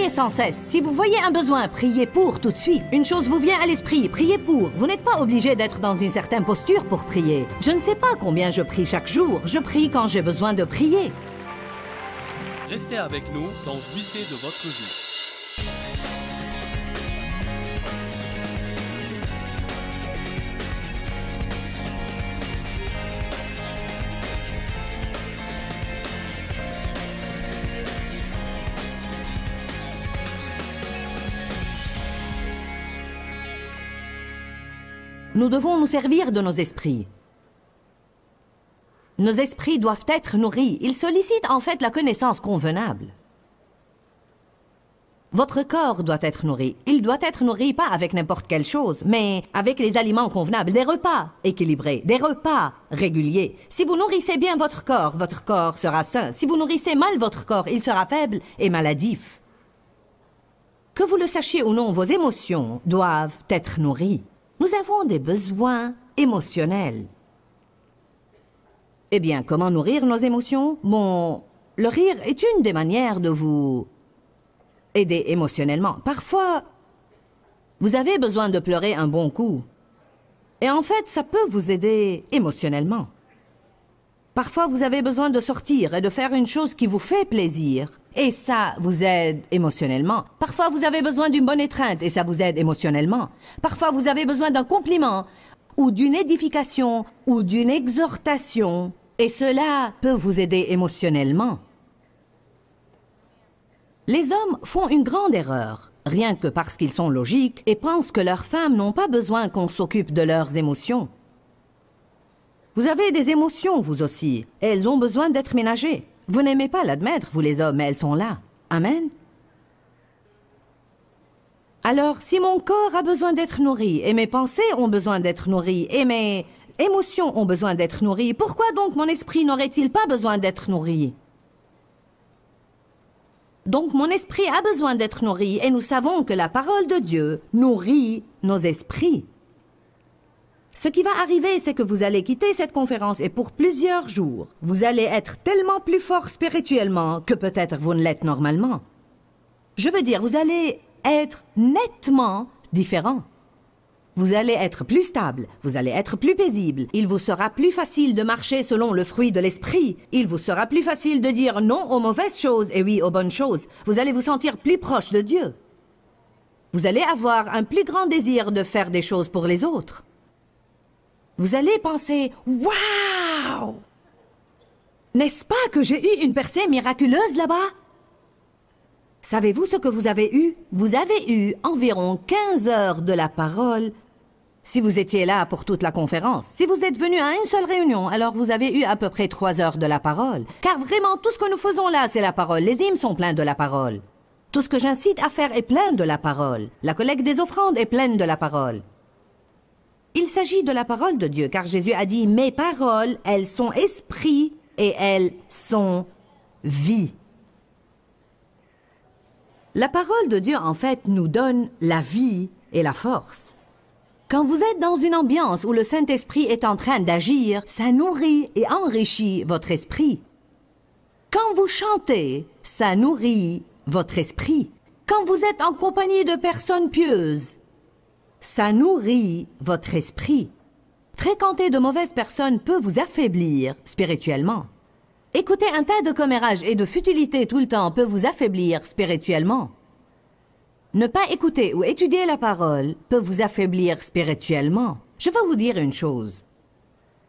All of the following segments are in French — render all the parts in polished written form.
priez sans cesse. Si vous voyez un besoin, priez pour tout de suite. Une chose vous vient à l'esprit, priez pour. Vous n'êtes pas obligé d'être dans une certaine posture pour prier. Je ne sais pas combien je prie chaque jour. Je prie quand j'ai besoin de prier. Restez avec nous dans Jouissez de votre vie. Nous devons nous servir de nos esprits. Nos esprits doivent être nourris. Ils sollicitent en fait la connaissance convenable. Votre corps doit être nourri. Il doit être nourri pas avec n'importe quelle chose, mais avec les aliments convenables, des repas équilibrés, des repas réguliers. Si vous nourrissez bien votre corps sera sain. Si vous nourrissez mal votre corps, il sera faible et maladif. Que vous le sachiez ou non, vos émotions doivent être nourries. Nous avons des besoins émotionnels. Eh bien, comment nourrir nos émotions? Bon, le rire est une des manières de vous aider émotionnellement. Parfois, vous avez besoin de pleurer un bon coup. Et en fait, ça peut vous aider émotionnellement. Parfois, vous avez besoin de sortir et de faire une chose qui vous fait plaisir. Et ça vous aide émotionnellement. Parfois, vous avez besoin d'une bonne étreinte et ça vous aide émotionnellement. Parfois, vous avez besoin d'un compliment ou d'une édification ou d'une exhortation. Et cela peut vous aider émotionnellement. Les hommes font une grande erreur, rien que parce qu'ils sont logiques et pensent que leurs femmes n'ont pas besoin qu'on s'occupe de leurs émotions. Vous avez des émotions, vous aussi. Elles ont besoin d'être ménagées. Vous n'aimez pas l'admettre, vous les hommes, mais elles sont là. Amen. Alors, si mon corps a besoin d'être nourri, et mes pensées ont besoin d'être nourries, et mes émotions ont besoin d'être nourries, pourquoi donc mon esprit n'aurait-il pas besoin d'être nourri? Donc mon esprit a besoin d'être nourri, et nous savons que la parole de Dieu nourrit nos esprits. Ce qui va arriver, c'est que vous allez quitter cette conférence et pour plusieurs jours, vous allez être tellement plus fort spirituellement que peut-être vous ne l'êtes normalement. Je veux dire, vous allez être nettement différent. Vous allez être plus stable, vous allez être plus paisible. Il vous sera plus facile de marcher selon le fruit de l'esprit. Il vous sera plus facile de dire non aux mauvaises choses et oui aux bonnes choses. Vous allez vous sentir plus proche de Dieu. Vous allez avoir un plus grand désir de faire des choses pour les autres. Vous allez penser « Waouh! N'est-ce pas que j'ai eu une percée miraculeuse là-bas? » Savez-vous ce que vous avez eu? Vous avez eu environ 15 heures de la parole si vous étiez là pour toute la conférence. Si vous êtes venu à une seule réunion, alors vous avez eu à peu près 3 heures de la parole. Car vraiment, tout ce que nous faisons là, c'est la parole. Les hymnes sont pleins de la parole. Tout ce que j'incite à faire est plein de la parole. La collecte des offrandes est pleine de la parole. Il s'agit de la parole de Dieu, car Jésus a dit « Mes paroles, elles sont esprit et elles sont vie ». La parole de Dieu, en fait, nous donne la vie et la force. Quand vous êtes dans une ambiance où le Saint-Esprit est en train d'agir, ça nourrit et enrichit votre esprit. Quand vous chantez, ça nourrit votre esprit. Quand vous êtes en compagnie de personnes pieuses, ça nourrit votre esprit. Fréquenter de mauvaises personnes peut vous affaiblir spirituellement. Écouter un tas de commérages et de futilités tout le temps peut vous affaiblir spirituellement. Ne pas écouter ou étudier la parole peut vous affaiblir spirituellement. Je veux vous dire une chose.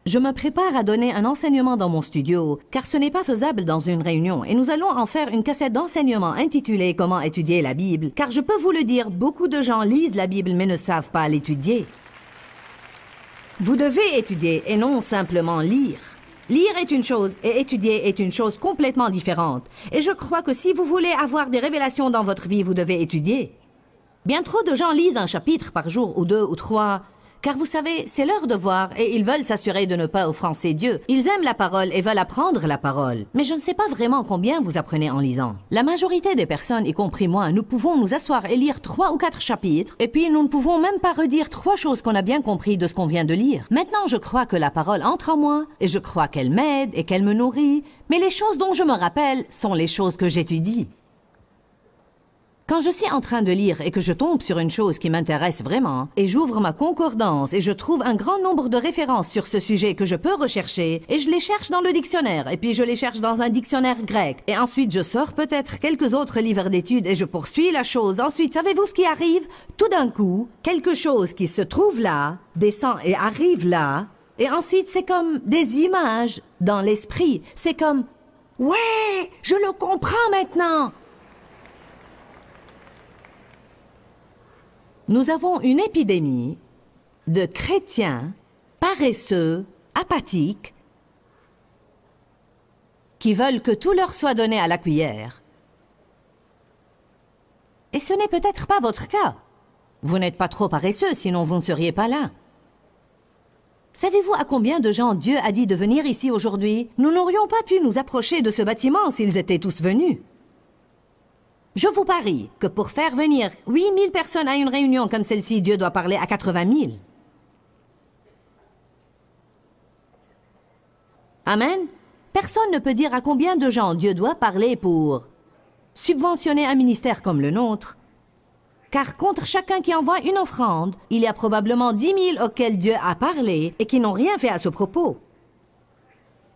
Je me prépare à donner un enseignement dans mon studio, car ce n'est pas faisable dans une réunion, et nous allons en faire une cassette d'enseignement intitulée « Comment étudier la Bible », car je peux vous le dire, beaucoup de gens lisent la Bible mais ne savent pas l'étudier. Vous devez étudier et non simplement lire. Lire est une chose et étudier est une chose complètement différente. Et je crois que si vous voulez avoir des révélations dans votre vie, vous devez étudier. Bien trop de gens lisent un chapitre par jour, ou 2 ou 3... Car vous savez, c'est leur devoir et ils veulent s'assurer de ne pas offenser Dieu. Ils aiment la parole et veulent apprendre la parole. Mais je ne sais pas vraiment combien vous apprenez en lisant. La majorité des personnes, y compris moi, nous pouvons nous asseoir et lire 3 ou 4 chapitres, et puis nous ne pouvons même pas redire 3 choses qu'on a bien compris de ce qu'on vient de lire. Maintenant, je crois que la parole entre en moi, et je crois qu'elle m'aide et qu'elle me nourrit, mais les choses dont je me rappelle sont les choses que j'étudie. Quand je suis en train de lire et que je tombe sur une chose qui m'intéresse vraiment, et j'ouvre ma concordance et je trouve un grand nombre de références sur ce sujet que je peux rechercher, et je les cherche dans le dictionnaire, et puis je les cherche dans un dictionnaire grec, et ensuite je sors peut-être quelques autres livres d'études et je poursuis la chose. Ensuite, savez-vous ce qui arrive? Tout d'un coup, quelque chose qui se trouve là, descend et arrive là, et ensuite c'est comme des images dans l'esprit. C'est comme « Ouais, je le comprends maintenant !» Nous avons une épidémie de chrétiens paresseux, apathiques, qui veulent que tout leur soit donné à la cuillère. Et ce n'est peut-être pas votre cas. Vous n'êtes pas trop paresseux, sinon vous ne seriez pas là. Savez-vous à combien de gens Dieu a dit de venir ici aujourd'hui? Nous n'aurions pas pu nous approcher de ce bâtiment s'ils étaient tous venus. Je vous parie que pour faire venir 8000 personnes à une réunion comme celle-ci, Dieu doit parler à 80 000. Amen. Personne ne peut dire à combien de gens Dieu doit parler pour subventionner un ministère comme le nôtre. Car contre chacun qui envoie une offrande, il y a probablement 10 000 auxquels Dieu a parlé et qui n'ont rien fait à ce propos.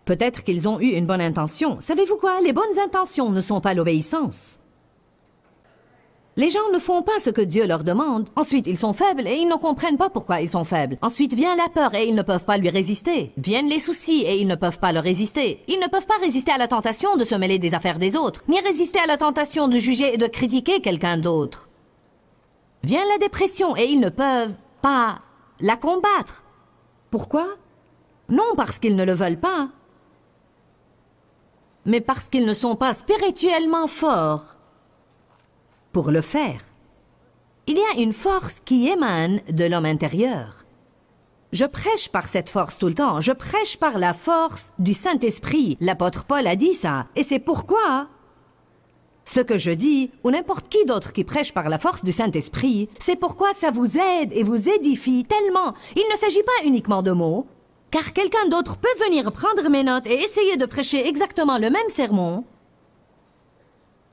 Peut-être qu'ils ont eu une bonne intention. Savez-vous quoi? Les bonnes intentions ne sont pas l'obéissance. Les gens ne font pas ce que Dieu leur demande. Ensuite, ils sont faibles et ils ne comprennent pas pourquoi ils sont faibles. Ensuite vient la peur et ils ne peuvent pas lui résister. Viennent les soucis et ils ne peuvent pas leur résister. Ils ne peuvent pas résister à la tentation de se mêler des affaires des autres, ni résister à la tentation de juger et de critiquer quelqu'un d'autre. Vient la dépression et ils ne peuvent pas la combattre. Pourquoi? Non parce qu'ils ne le veulent pas, mais parce qu'ils ne sont pas spirituellement forts pour le faire. Il y a une force qui émane de l'homme intérieur. Je prêche par cette force tout le temps. Je prêche par la force du Saint-Esprit. L'apôtre Paul a dit ça. Et c'est pourquoi ce que je dis, ou n'importe qui d'autre qui prêche par la force du Saint-Esprit, c'est pourquoi ça vous aide et vous édifie tellement. Il ne s'agit pas uniquement de mots, car quelqu'un d'autre peut venir prendre mes notes et essayer de prêcher exactement le même sermon.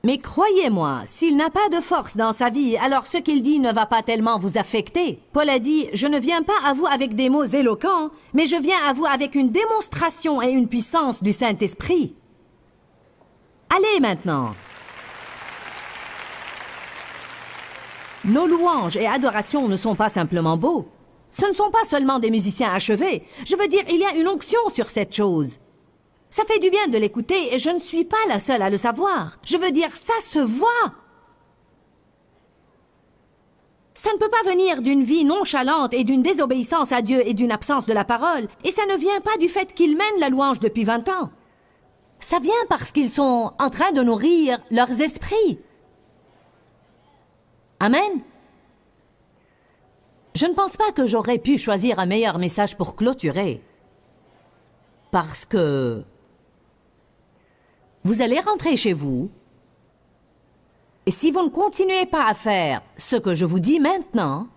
Mais croyez-moi, s'il n'a pas de force dans sa vie, alors ce qu'il dit ne va pas tellement vous affecter. Paul a dit, je ne viens pas à vous avec des mots éloquents, mais je viens à vous avec une démonstration et une puissance du Saint-Esprit. Allez maintenant. Nos louanges et adorations ne sont pas simplement beaux. Ce ne sont pas seulement des musiciens achevés. Je veux dire, il y a une onction sur cette chose. Ça fait du bien de l'écouter et je ne suis pas la seule à le savoir. Je veux dire, ça se voit. Ça ne peut pas venir d'une vie nonchalante et d'une désobéissance à Dieu et d'une absence de la parole. Et ça ne vient pas du fait qu'ils mènent la louange depuis 20 ans. Ça vient parce qu'ils sont en train de nourrir leurs esprits. Amen. Je ne pense pas que j'aurais pu choisir un meilleur message pour clôturer. Parce que vous allez rentrer chez vous, et si vous ne continuez pas à faire ce que je vous dis maintenant,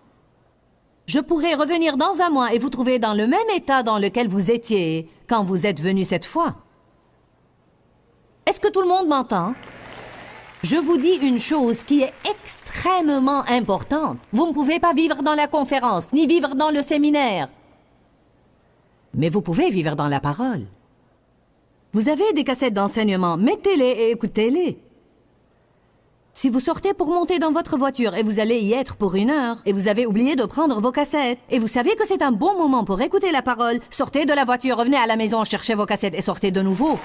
je pourrai revenir dans un mois et vous trouver dans le même état dans lequel vous étiez quand vous êtes venu cette fois. Est-ce que tout le monde m'entend? Je vous dis une chose qui est extrêmement importante. Vous ne pouvez pas vivre dans la conférence, ni vivre dans le séminaire. Mais vous pouvez vivre dans la parole. Vous avez des cassettes d'enseignement, mettez-les et écoutez-les. Si vous sortez pour monter dans votre voiture et vous allez y être pour 1 heure, et vous avez oublié de prendre vos cassettes, et vous savez que c'est un bon moment pour écouter la parole, sortez de la voiture, revenez à la maison, cherchez vos cassettes et sortez de nouveau.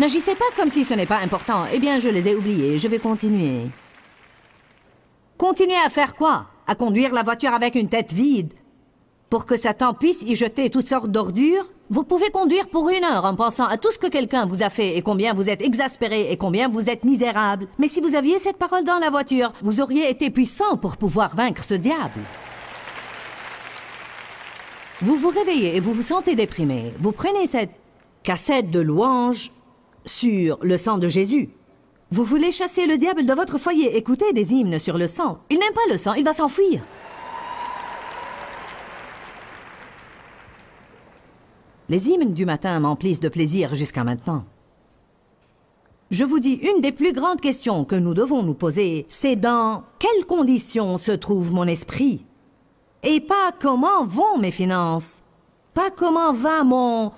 N'agissez pas comme si ce n'est pas important. Eh bien, je les ai oubliés, je vais continuer. Continuez à faire quoi? À conduire la voiture avec une tête vide pour que Satan puisse y jeter toutes sortes d'ordures? Vous pouvez conduire pour 1 heure en pensant à tout ce que quelqu'un vous a fait et combien vous êtes exaspéré et combien vous êtes misérable. Mais si vous aviez cette parole dans la voiture, vous auriez été puissant pour pouvoir vaincre ce diable. Vous vous réveillez et vous vous sentez déprimé. Vous prenez cette cassette de louange sur le sang de Jésus. Vous voulez chasser le diable de votre foyer. Écoutez des hymnes sur le sang. Il n'aime pas le sang, il va s'enfuir. Les hymnes du matin m'emplissent de plaisir jusqu'à maintenant. Je vous dis, une des plus grandes questions que nous devons nous poser, c'est dans quelles conditions se trouve mon esprit? Et pas comment vont mes finances, pas comment va mon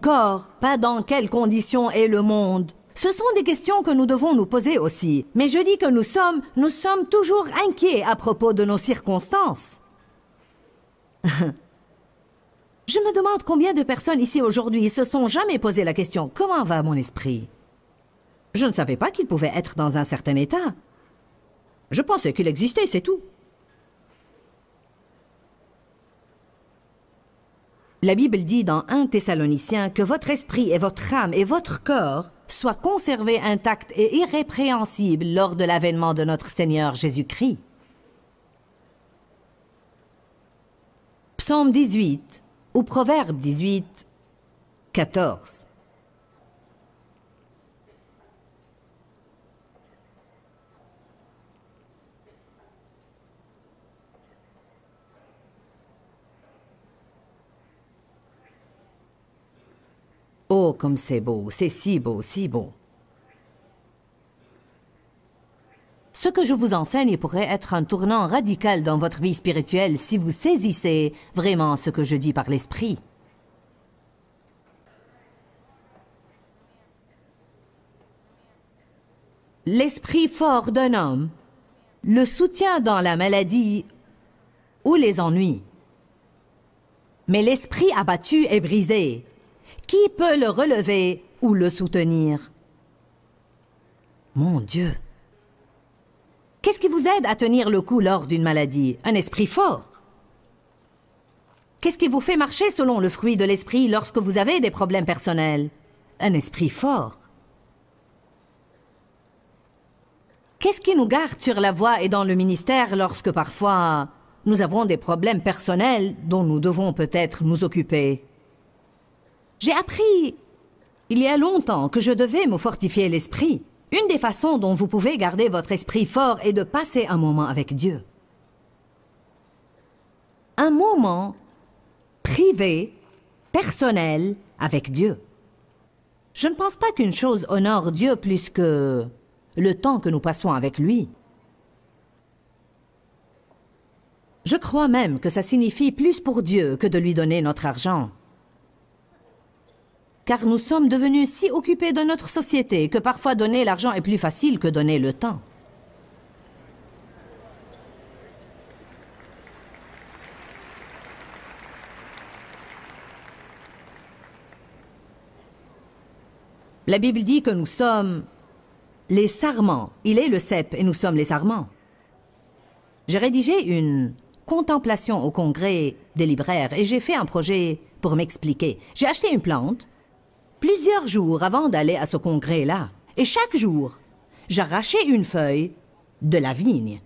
corps, pas dans quelles conditions est le monde. Ce sont des questions que nous devons nous poser aussi. Mais je dis que nous sommes toujours inquiets à propos de nos circonstances. Je me demande combien de personnes ici aujourd'hui se sont jamais posé la question « Comment va mon esprit ?» Je ne savais pas qu'il pouvait être dans un certain état. Je pensais qu'il existait, c'est tout. La Bible dit dans 1 Thessaloniciens que votre esprit et votre âme et votre corps soient conservés intacts et irrépréhensibles lors de l'avènement de notre Seigneur Jésus-Christ. Psaume 18 ou Proverbe 18, 14. Oh, comme c'est beau, c'est si beau, si beau. Ce que je vous enseigne pourrait être un tournant radical dans votre vie spirituelle si vous saisissez vraiment ce que je dis par l'Esprit. L'esprit fort d'un homme le soutient dans la maladie ou les ennuis. Mais l'esprit abattu est brisé. Qui peut le relever ou le soutenir? Mon Dieu! Qu'est-ce qui vous aide à tenir le coup lors d'une maladie? Un esprit fort. Qu'est-ce qui vous fait marcher selon le fruit de l'esprit lorsque vous avez des problèmes personnels? Un esprit fort. Qu'est-ce qui nous garde sur la voie et dans le ministère lorsque parfois nous avons des problèmes personnels dont nous devons peut-être nous occuper? J'ai appris, il y a longtemps, que je devais me fortifier l'esprit. Une des façons dont vous pouvez garder votre esprit fort est de passer un moment avec Dieu. Un moment privé, personnel, avec Dieu. Je ne pense pas qu'une chose honore Dieu plus que le temps que nous passons avec lui. Je crois même que ça signifie plus pour Dieu que de lui donner notre argent. Car nous sommes devenus si occupés de notre société que parfois donner l'argent est plus facile que donner le temps. La Bible dit que nous sommes les sarments. Il est le cep et nous sommes les sarments. J'ai rédigé une contemplation au congrès des libraires et j'ai fait un projet pour m'expliquer. J'ai acheté une plante plusieurs jours avant d'aller à ce congrès-là. Et chaque jour, j'arrachais une feuille de la vigne.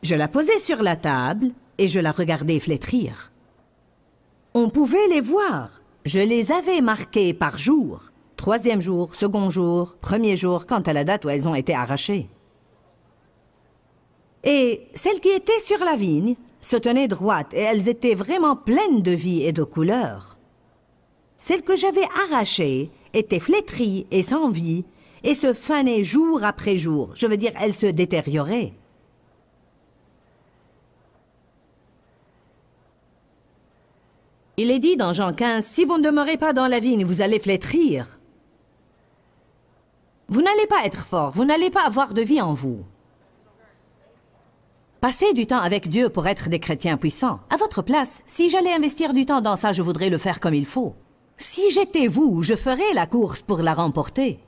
Je la posais sur la table et je la regardais flétrir. On pouvait les voir. Je les avais marquées par jour. 3e jour, 2e jour, 1er jour, quant à la date où elles ont été arrachées. Et celles qui étaient sur la vigne se tenaient droites et elles étaient vraiment pleines de vie et de couleurs. Celles que j'avais arrachées étaient flétries et sans vie et se fanaient jour après jour. Je veux dire, elles se détérioraient. Il est dit dans Jean 15, « Si vous ne demeurez pas dans la vigne, vous allez flétrir. » Vous n'allez pas être fort, vous n'allez pas avoir de vie en vous. Passez du temps avec Dieu pour être des chrétiens puissants. À votre place, si j'allais investir du temps dans ça, je voudrais le faire comme il faut. Si j'étais vous, je ferais la course pour la remporter.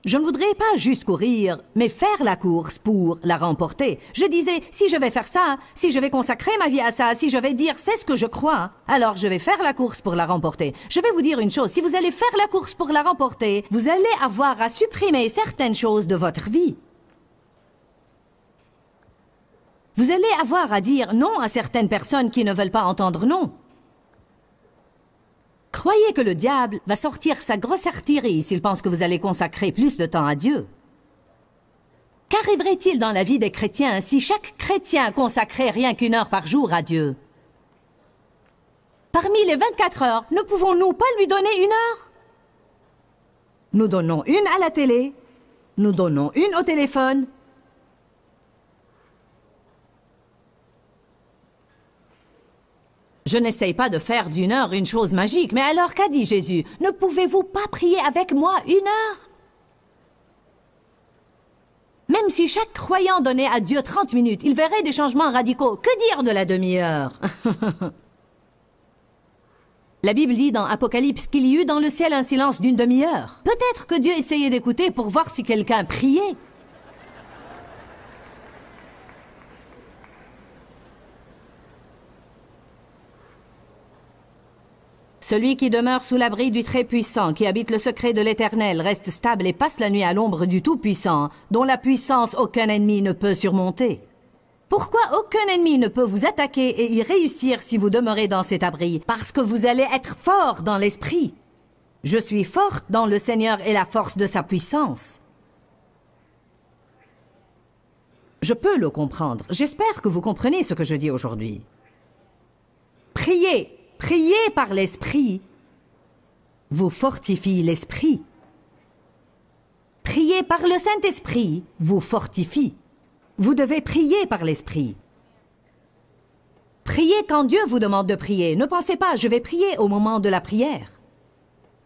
Je ne voudrais pas juste courir, mais faire la course pour la remporter. Je disais, si je vais faire ça, si je vais consacrer ma vie à ça, si je vais dire c'est ce que je crois, alors je vais faire la course pour la remporter. Je vais vous dire une chose, si vous allez faire la course pour la remporter, vous allez avoir à supprimer certaines choses de votre vie. Vous allez avoir à dire non à certaines personnes qui ne veulent pas entendre non. Croyez que le diable va sortir sa grosse artillerie s'il pense que vous allez consacrer plus de temps à Dieu. Qu'arriverait-il dans la vie des chrétiens si chaque chrétien consacrait rien qu'1 heure par jour à Dieu? Parmi les 24 heures, ne pouvons-nous pas lui donner 1 heure? Nous donnons une à la télé. Nous donnons une au téléphone. Je n'essaye pas de faire d'une heure une chose magique, mais alors qu'a dit Jésus? Ne pouvez-vous pas prier avec moi 1 heure? Même si chaque croyant donnait à Dieu 30 minutes, il verrait des changements radicaux. Que dire de la demi-heure? La Bible dit dans Apocalypse qu'il y eut dans le ciel un silence d'une demi-heure. Peut-être que Dieu essayait d'écouter pour voir si quelqu'un priait. Celui qui demeure sous l'abri du Très-Puissant, qui habite le secret de l'Éternel, reste stable et passe la nuit à l'ombre du Tout-Puissant, dont la puissance aucun ennemi ne peut surmonter. Pourquoi aucun ennemi ne peut vous attaquer et y réussir si vous demeurez dans cet abri? Parce que vous allez être fort dans l'esprit. Je suis forte dans le Seigneur et la force de sa puissance. Je peux le comprendre. J'espère que vous comprenez ce que je dis aujourd'hui. Priez. Priez par l'esprit vous fortifie l'esprit. Priez par le Saint-Esprit vous fortifie. Vous devez prier par l'esprit. Priez quand Dieu vous demande de prier. Ne pensez pas, je vais prier au moment de la prière.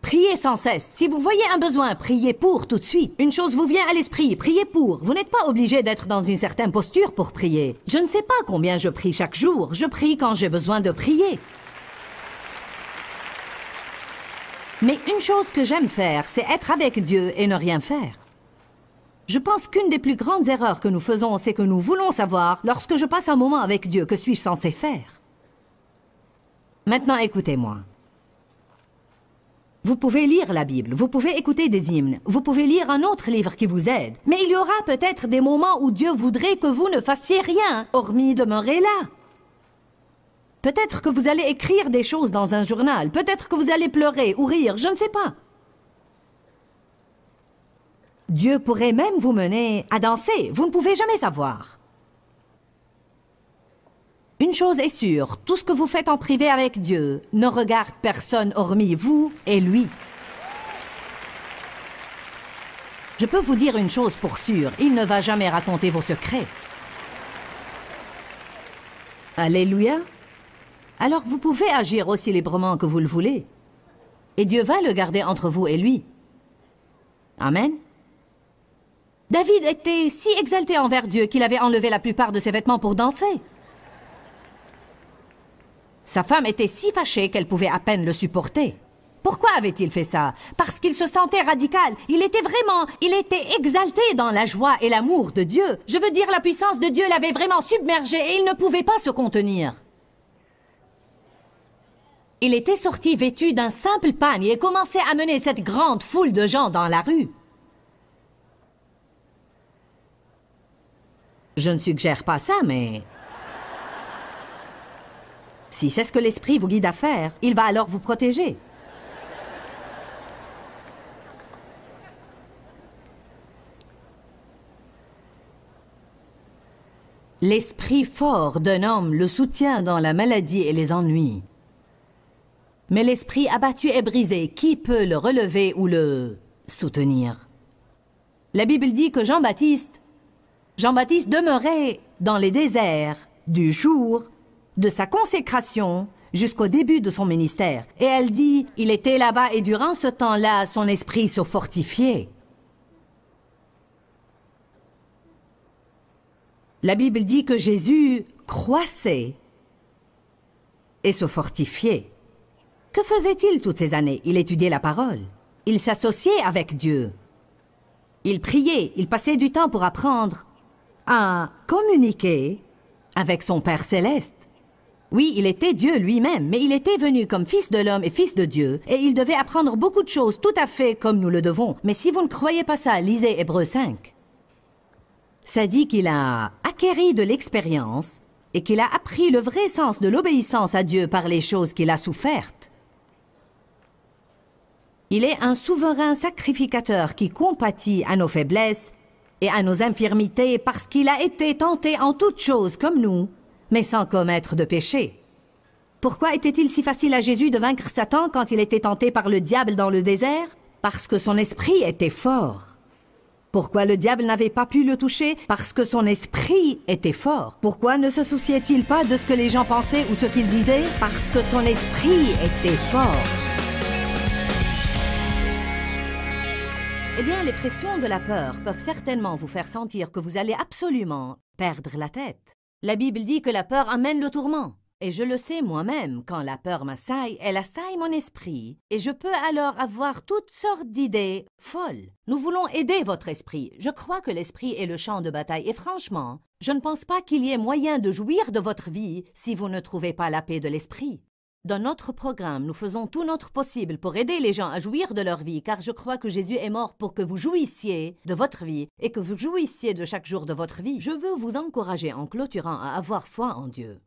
Priez sans cesse. Si vous voyez un besoin, priez pour tout de suite. Une chose vous vient à l'esprit, priez pour. Vous n'êtes pas obligé d'être dans une certaine posture pour prier. Je ne sais pas combien je prie chaque jour. Je prie quand j'ai besoin de prier. Mais une chose que j'aime faire, c'est être avec Dieu et ne rien faire. Je pense qu'une des plus grandes erreurs que nous faisons, c'est que nous voulons savoir, lorsque je passe un moment avec Dieu, que suis-je censé faire? Maintenant, écoutez-moi. Vous pouvez lire la Bible, vous pouvez écouter des hymnes, vous pouvez lire un autre livre qui vous aide, mais il y aura peut-être des moments où Dieu voudrait que vous ne fassiez rien, hormis demeurer là. Peut-être que vous allez écrire des choses dans un journal. Peut-être que vous allez pleurer ou rire, je ne sais pas. Dieu pourrait même vous mener à danser. Vous ne pouvez jamais savoir. Une chose est sûre, tout ce que vous faites en privé avec Dieu ne regarde personne hormis vous et lui. Je peux vous dire une chose pour sûre, il ne va jamais raconter vos secrets. Alléluia. Alors vous pouvez agir aussi librement que vous le voulez. Et Dieu va le garder entre vous et lui. Amen. David était si exalté envers Dieu qu'il avait enlevé la plupart de ses vêtements pour danser. Sa femme était si fâchée qu'elle pouvait à peine le supporter. Pourquoi avait-il fait ça? Parce qu'il se sentait radical. Il était exalté dans la joie et l'amour de Dieu. Je veux dire, la puissance de Dieu l'avait vraiment submergé et il ne pouvait pas se contenir. Il était sorti vêtu d'un simple pagne et commençait à mener cette grande foule de gens dans la rue. Je ne suggère pas ça, mais... si c'est ce que l'Esprit vous guide à faire, il va alors vous protéger. L'esprit fort d'un homme le soutient dans la maladie et les ennuis. Mais l'esprit abattu et brisé, qui peut le relever ou le soutenir? La Bible dit que Jean-Baptiste demeurait dans les déserts du jour de sa consécration jusqu'au début de son ministère. Et elle dit, il était là-bas et durant ce temps-là, son esprit se fortifiait. La Bible dit que Jésus croissait et se fortifiait. Que faisait-il toutes ces années? Il étudiait la parole. Il s'associait avec Dieu. Il priait. Il passait du temps pour apprendre à communiquer avec son Père céleste. Oui, il était Dieu lui-même, mais il était venu comme fils de l'homme et fils de Dieu, et il devait apprendre beaucoup de choses tout à fait comme nous le devons. Mais si vous ne croyez pas ça, lisez Hébreux 5. Ça dit qu'il a acquéri de l'expérience et qu'il a appris le vrai sens de l'obéissance à Dieu par les choses qu'il a souffertes. Il est un souverain sacrificateur qui compatit à nos faiblesses et à nos infirmités parce qu'il a été tenté en toutes choses comme nous, mais sans commettre de péché. Pourquoi était-il si facile à Jésus de vaincre Satan quand il était tenté par le diable dans le désert? Parce que son esprit était fort. Pourquoi le diable n'avait pas pu le toucher? Parce que son esprit était fort. Pourquoi ne se souciait-il pas de ce que les gens pensaient ou ce qu'ils disaient? Parce que son esprit était fort. Eh bien, les pressions de la peur peuvent certainement vous faire sentir que vous allez absolument perdre la tête. La Bible dit que la peur amène le tourment. Et je le sais moi-même, quand la peur m'assaille, elle assaille mon esprit, et je peux alors avoir toutes sortes d'idées folles. Nous voulons aider votre esprit. Je crois que l'esprit est le champ de bataille, et franchement, je ne pense pas qu'il y ait moyen de jouir de votre vie si vous ne trouvez pas la paix de l'esprit. Dans notre programme, nous faisons tout notre possible pour aider les gens à jouir de leur vie, car je crois que Jésus est mort pour que vous jouissiez de votre vie et que vous jouissiez de chaque jour de votre vie. Je veux vous encourager en clôturant à avoir foi en Dieu.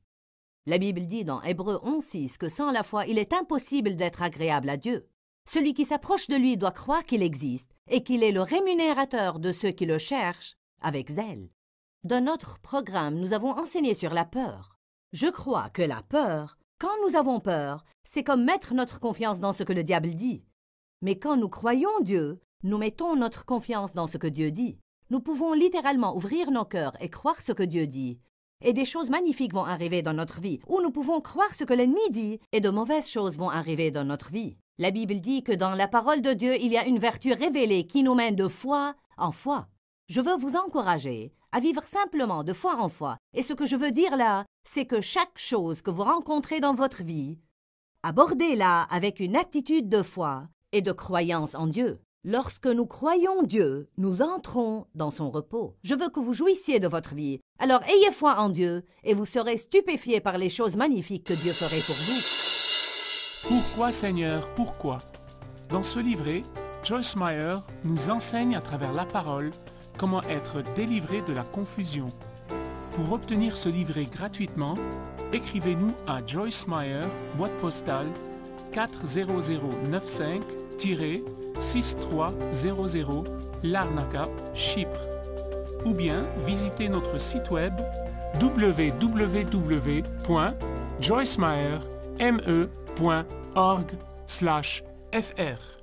La Bible dit dans Hébreux 11:6 que sans la foi, il est impossible d'être agréable à Dieu. Celui qui s'approche de lui doit croire qu'il existe et qu'il est le rémunérateur de ceux qui le cherchent avec zèle. Dans notre programme, nous avons enseigné sur la peur. Je crois que la peur, quand nous avons peur, c'est comme mettre notre confiance dans ce que le diable dit. Mais quand nous croyons Dieu, nous mettons notre confiance dans ce que Dieu dit. Nous pouvons littéralement ouvrir nos cœurs et croire ce que Dieu dit. Et des choses magnifiques vont arriver dans notre vie, ou nous pouvons croire ce que l'ennemi dit, et de mauvaises choses vont arriver dans notre vie. La Bible dit que dans la parole de Dieu, il y a une vertu révélée qui nous mène de foi en foi. Je veux vous encourager à vivre simplement de foi en foi. Et ce que je veux dire là, c'est que chaque chose que vous rencontrez dans votre vie, abordez-la avec une attitude de foi et de croyance en Dieu. Lorsque nous croyons Dieu, nous entrons dans son repos. Je veux que vous jouissiez de votre vie. Alors ayez foi en Dieu et vous serez stupéfiés par les choses magnifiques que Dieu ferait pour vous. Pourquoi Seigneur, pourquoi? Dans ce livret, Joyce Meyer nous enseigne à travers la parole comment être délivré de la confusion. Pour obtenir ce livret gratuitement, écrivez-nous à Joyce Meyer, boîte postale 40095-6300 Larnaca, Chypre. Ou bien visitez notre site web www.joycemeyer.org/fr.